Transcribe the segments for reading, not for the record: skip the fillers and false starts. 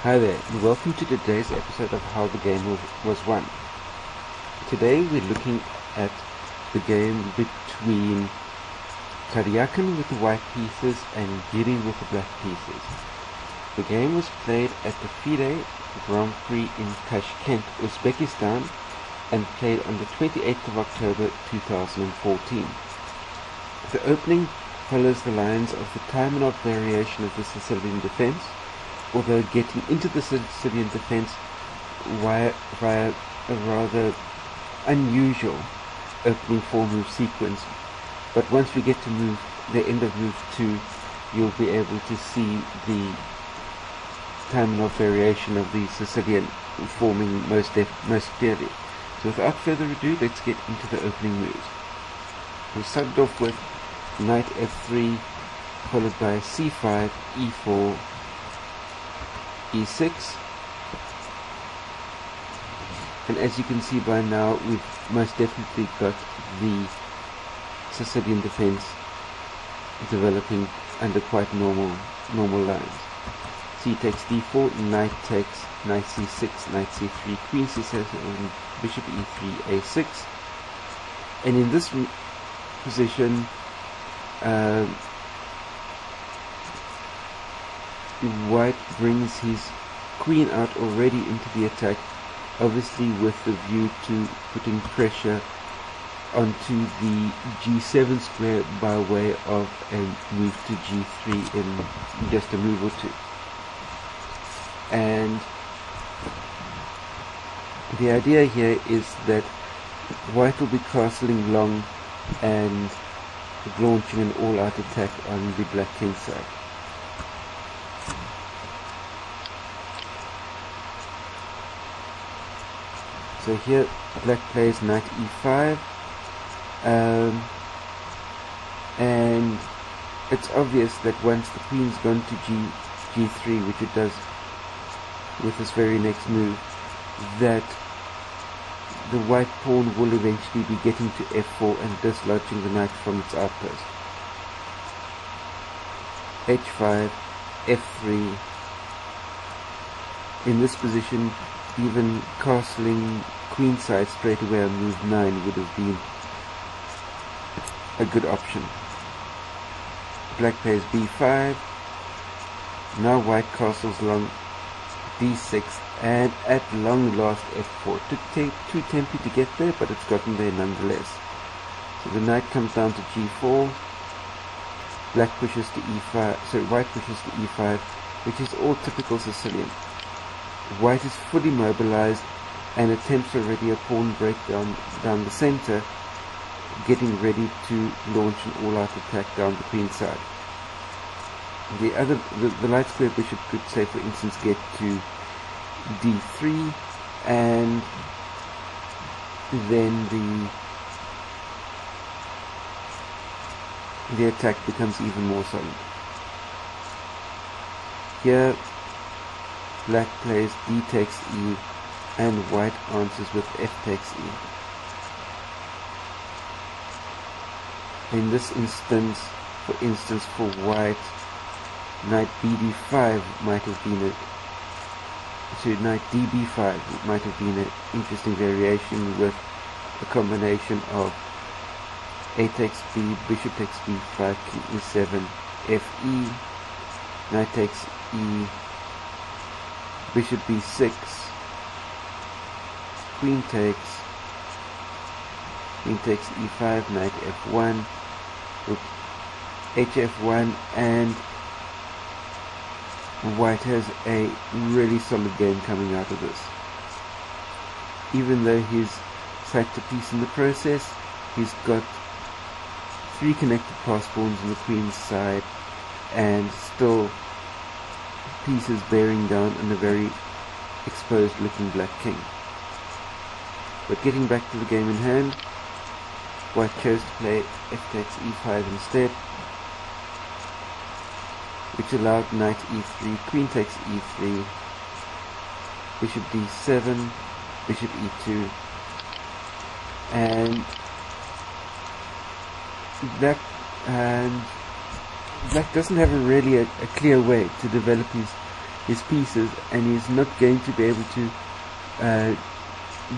Hi there, and welcome to today's episode of How the Game was Won. Today we're looking at the game between Karjakin with the white pieces and Giri with the black pieces. The game was played at the FIDE Grand Prix in Tashkent, Uzbekistan, and played on the 28th of October 2014. The opening follows the lines of the time and odd variation of the Sicilian defense, although getting into the Sicilian defense via a rather unusual opening 4-move sequence. But once we get to the end of move 2, you'll be able to see the time and odd variation of the Sicilian forming most clearly. So without further ado, let's get into the opening moves. We started off with knight f3, followed by c5, e4, e6, and as you can see by now, we've most definitely got the Sicilian defense developing under quite normal lines. C takes d4, knight takes, knight c6, knight c3, queen c7, bishop e3, a6, and in this position White brings his queen out already into the attack, obviously with the view to putting pressure onto the g7 square by way of a move to g3 in just a move or two. And the idea here is that White will be castling long and launching an all-out attack on the black king side. So here black plays knight e5, and it's obvious that once the queen's gone to g3, which it does with this very next move, that the white pawn will eventually be getting to f4 and dislodging the knight from its outpost. h5, f3. In this position, even castling queenside straight away on move 9 would have been a good option. Black plays b5. Now white castles long d6, and at long last f4. It took too tempting to get there, but it's gotten there nonetheless. So the knight comes down to g4. Black pushes to e5. So white pushes to e5, which is all typical Sicilian. White is fully mobilized and attempts already a pawn breakdown down the center, getting ready to launch an all-out attack down the queen side. The light square bishop could, say for instance, get to d3, and then the attack becomes even more solid. Here black plays d takes e, and white answers with f takes e. In this instance, for white, knight bd5 might have been knight db5 might have been an interesting variation with a combination of a takes b, bishop takes b5, king e7, fe, knight takes e, bishop b6, queen takes e5, knight f1, hf1, and white has a really solid game coming out of this. Even though he's sacked a piece in the process, he's got 3 connected pass pawns on the queen's side, and still pieces bearing down on a very exposed looking black king. But getting back to the game in hand, white chose to play f takes e5 instead, which allowed knight e3, queen takes e3, bishop d7, bishop e2, and black doesn't have a clear way to develop his his pieces, and he's not going to be able to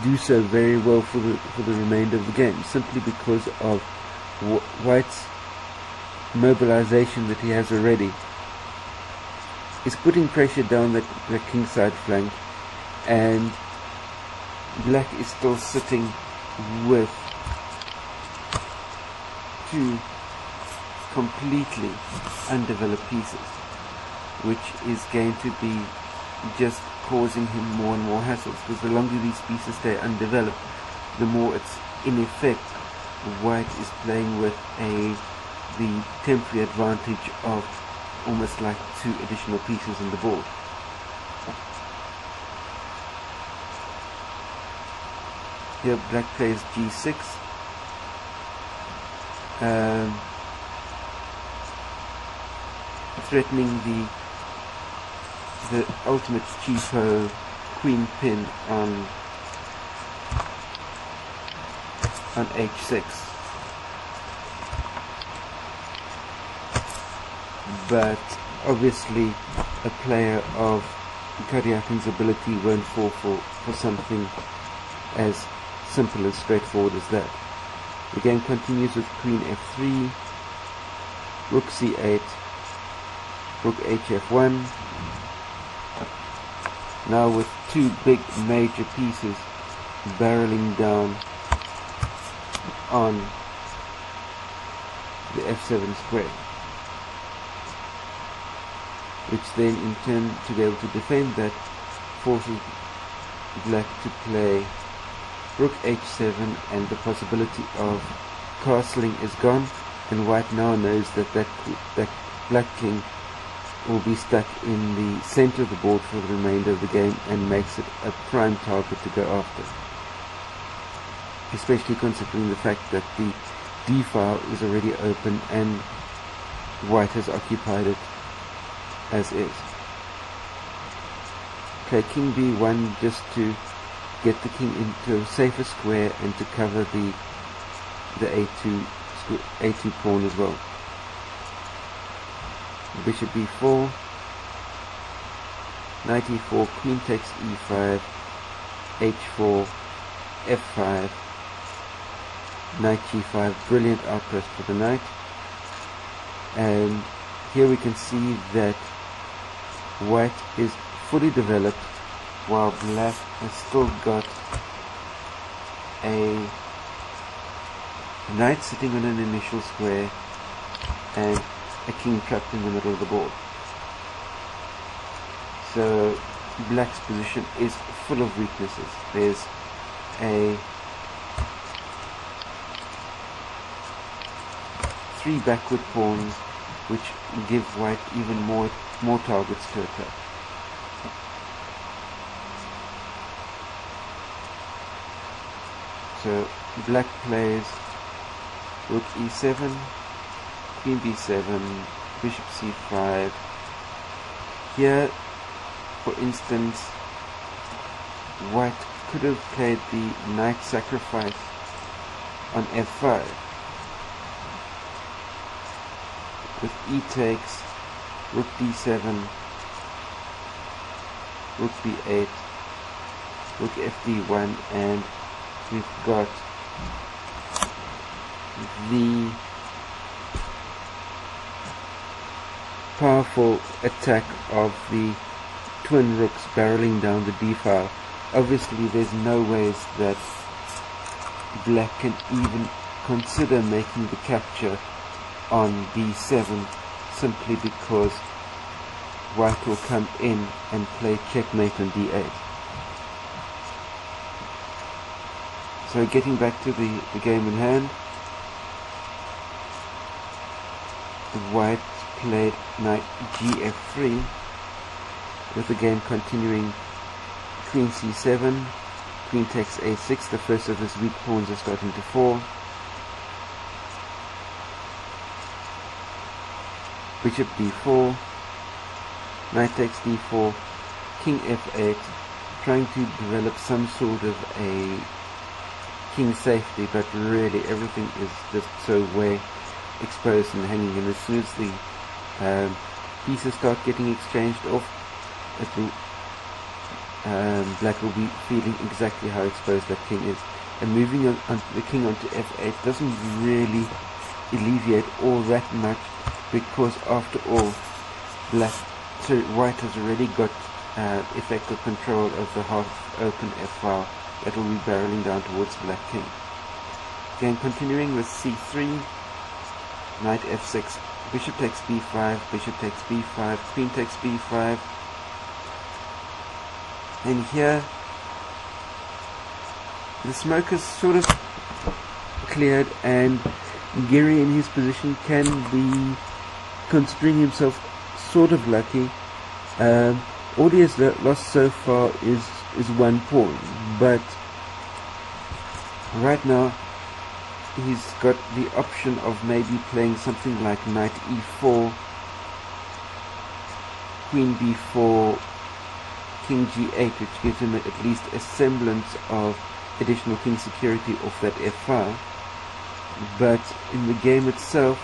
do so very well for the remainder of the game, simply because of White's mobilization that he has already. Is putting pressure down the kingside flank, and Black is still sitting with two completely undeveloped pieces, which is going to be just causing him more and more hassles, because the longer these pieces stay undeveloped, the more it's in effect White is playing with the temporary advantage of almost like two additional pieces on the board. Here Black plays G6, threatening the ultimate cheapo queen pin on H6. But obviously a player of Karjakin's ability won't fall for something as simple and straightforward as that. The game continues with Queen F3, Rook C8, Rook HF1. Now with two big major pieces barreling down on the F7 square, which then in turn, to be able to defend that, forces Black to play Rook H7, and the possibility of castling is gone, and White now knows that Black King will be stuck in the center of the board for the remainder of the game, and makes it a prime target to go after, especially considering the fact that the D file is already open and White has occupied it as is. Play King B1 just to get the king into a safer square and to cover the A2 pawn as well. Bishop B4, Knight E4, Queen takes E5, H4, F5, Knight G5, brilliant outpost for the knight. And here we can see that White is fully developed, while Black has still got a knight sitting on an initial square and a king trapped in the middle of the board. So Black's position is full of weaknesses. There's a 3 backward pawns which give White even more targets to attack. So Black plays Rook E7, Queen B7, Bishop C5. Here, for instance, White could have played the knight sacrifice on F5 with E takes, Rook D7, Rook B8, Rook FD1, and we've got the powerful attack of the twin rooks barreling down the D file. Obviously there's no ways that Black can even consider making the capture on D7, simply because White will come in and play checkmate on D8. So getting back to the game in hand, White played knight Gf3, with the game continuing Queen C7, Queen takes A6, the first of his weak pawns are starting to fall. Bishop D4, Knight takes D4, King F8, trying to develop some sort of a king safety, but really everything is just so way exposed and hanging, and as soon as the pieces start getting exchanged off, black will be feeling exactly how exposed that king is. And moving on the king onto f8 doesn't really alleviate all that much, because after all, white has already got effective control of the half-open f-file that will be barreling down towards black king. Again, continuing with c3, knight f6, bishop takes b5, bishop takes b5, queen takes b5, and here the smoke is sort of cleared, and Giri in his position can be considering himself sort of lucky. All he has lost so far is one pawn, but right now he's got the option of maybe playing something like knight e4, queen b4, king g8, which gives him at least a semblance of additional king security off that f-file. But in the game itself,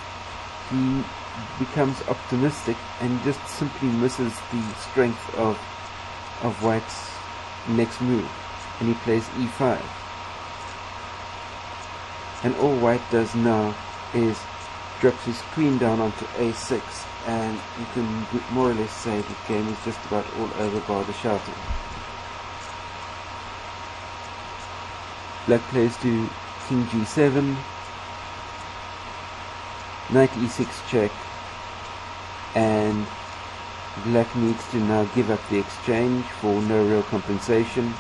he becomes optimistic and just simply misses the strength of white's next move, and he plays e5. And all white does now is drops his queen down onto a6, and you can more or less say the game is just about all over bar the shouting. Black plays to king g7, knight e6 check, and black needs to now give up the exchange for no real compensation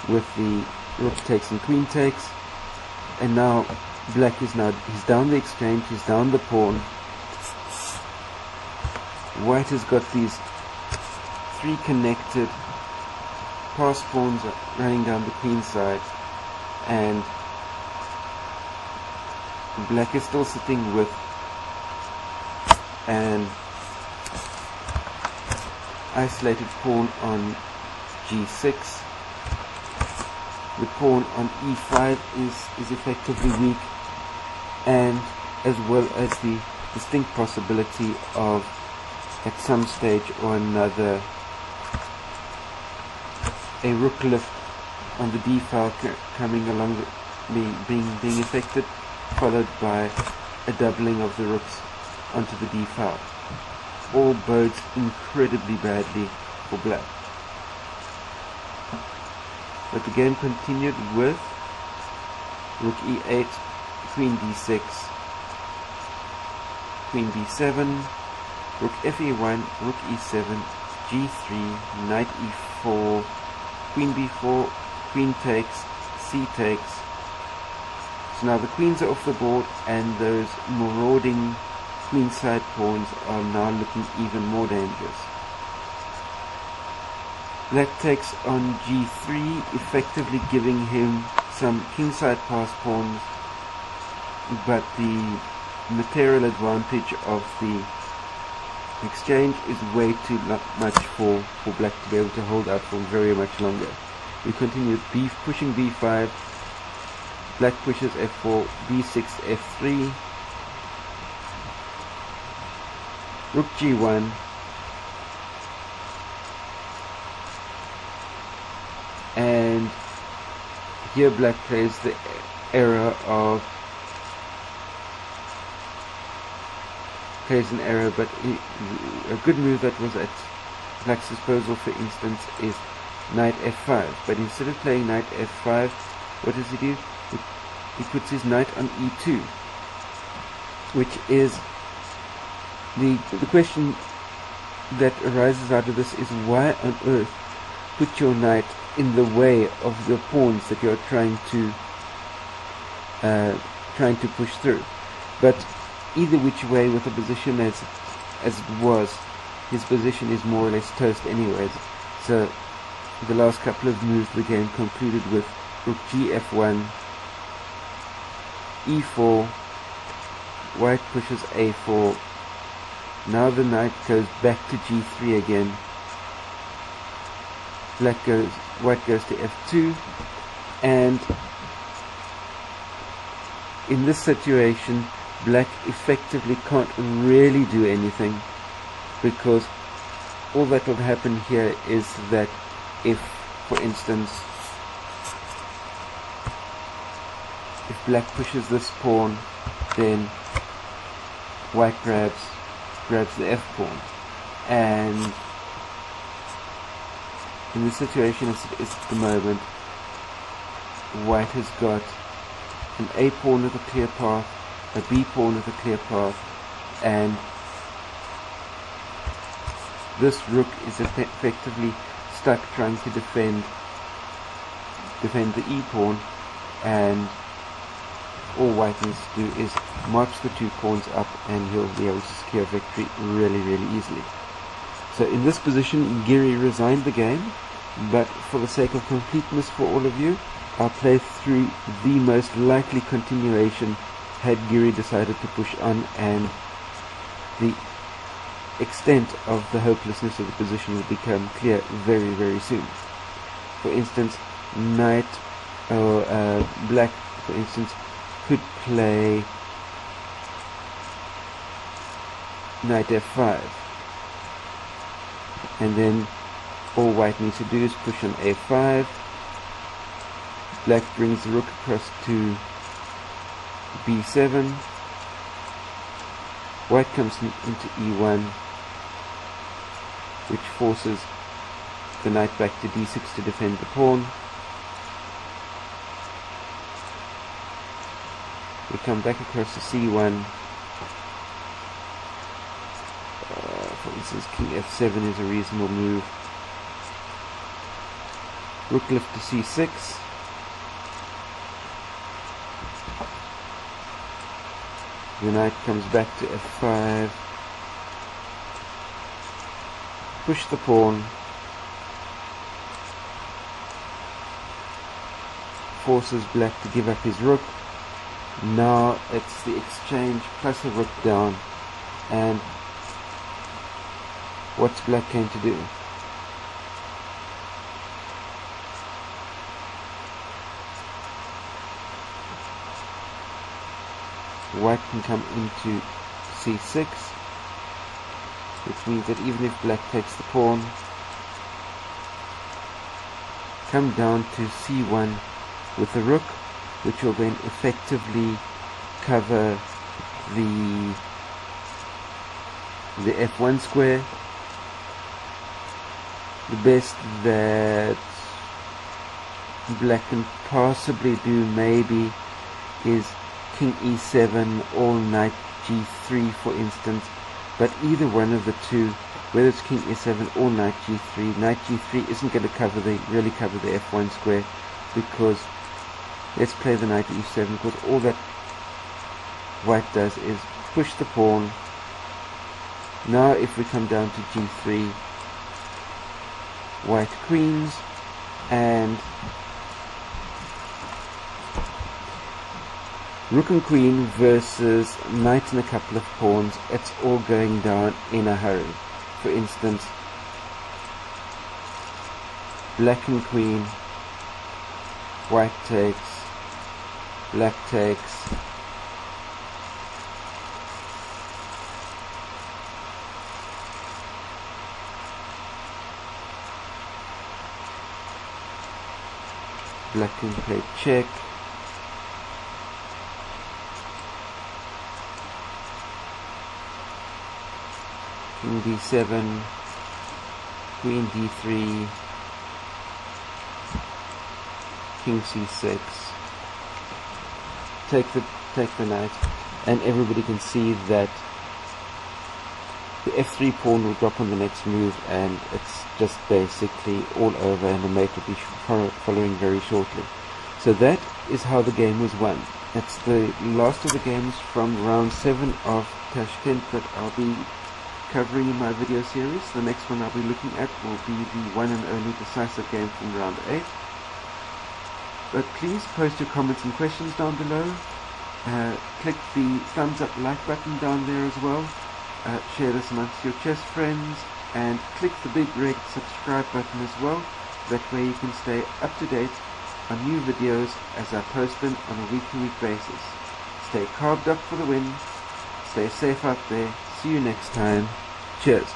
with the rook takes and queen takes. And now black is he's down the exchange, he's down the pawn. White has got these three connected pass pawns running down the queen side, and black is still sitting with an isolated pawn on g6. The pawn on e5 is effectively weak, and as well as the distinct possibility of at some stage or another a rook lift on the d file coming along, being affected, followed by a doubling of the rooks onto the d file. All bodes incredibly badly for black. But the game continued with rook e8, queen d6, queen b7, rook fe1, rook e7, g3, knight e4, queen b4, queen takes, c takes. So now the queens are off the board, and those marauding queenside pawns are now looking even more dangerous. Black takes on g3, effectively giving him some kingside pass pawns, but the material advantage of the exchange is way too much for black to be able to hold out for very much longer. We continue with pushing b5, black pushes f4, b6, f3, rook g1, and here black plays the error of an error, but a good move that was at black's disposal, for instance, is knight f5. But instead of playing knight f5, what does he do? He puts his knight on e2, which is the question that arises out of this is, why on earth put your knight in the way of the pawns that you're trying to push through? But either which way, with the position as it was, his position is more or less toast anyways. So the last couple of moves of the game concluded with rook gf1, e4, white pushes a4, now the knight goes back to g3 again, white goes to f2, and in this situation black effectively can't really do anything, because all that will happen here is that if, for instance, if black pushes this pawn, then white grabs the f pawn, and in the situation as it is at the moment, white has got an a pawn with a clear path, a b pawn with a clear path, and this rook is effectively stuck trying to defend the e pawn, and all white needs to do is march the two pawns up and he'll be able to secure victory really easily. So in this position, Giri resigned the game, but for the sake of completeness for all of you, I'll play through the most likely continuation had Giri decided to push on, and the extent of the hopelessness of the position will become clear very soon. For instance, knight or black, for instance, could play knight f5, and then all white needs to do is push on a5. Black brings the rook across to b7. White comes into e1, which forces the knight back to d6 to defend the pawn. We come back across to c1. For instance, king f7 is a reasonable move. Rook lift to c6. The knight comes back to f5. Push the pawn. Forces black to give up his rook. Now it's the exchange plus a rook down, and what's black going to do? White can come into c6, which means that even if black takes the pawn, come down to c1 with the rook, which will then effectively cover the f1 square. The best that black can possibly do maybe is king e7 or knight g3, for instance, but either one of the two, whether it's king e7 or knight g3 isn't going to really cover the f1 square, because let's play the knight e7, because all that white does is push the pawn. Now if we come down to g3, white queens, and rook and queen versus knight and a couple of pawns. It's all going down in a hurry. For instance, black and queen, white takes, black takes, black can play check, king d7, queen d3, king c6, take the knight, and everybody can see that the f3 pawn will drop on the next move, and it's just basically all over, and the mate will be following very shortly. So that is how the game was won. It's the last of the games from round 7 of Tashkent that I'll be covering in my video series. The next one I'll be looking at will be the one and only decisive game from round 8. But please post your comments and questions down below. Click the thumbs up like button down there as well. Share this amongst your chess friends, and click the big red subscribe button as well. That way you can stay up to date on new videos as I post them on a week-to-week basis. Stay carved up for the win. Stay safe out there. See you next time. Cheers.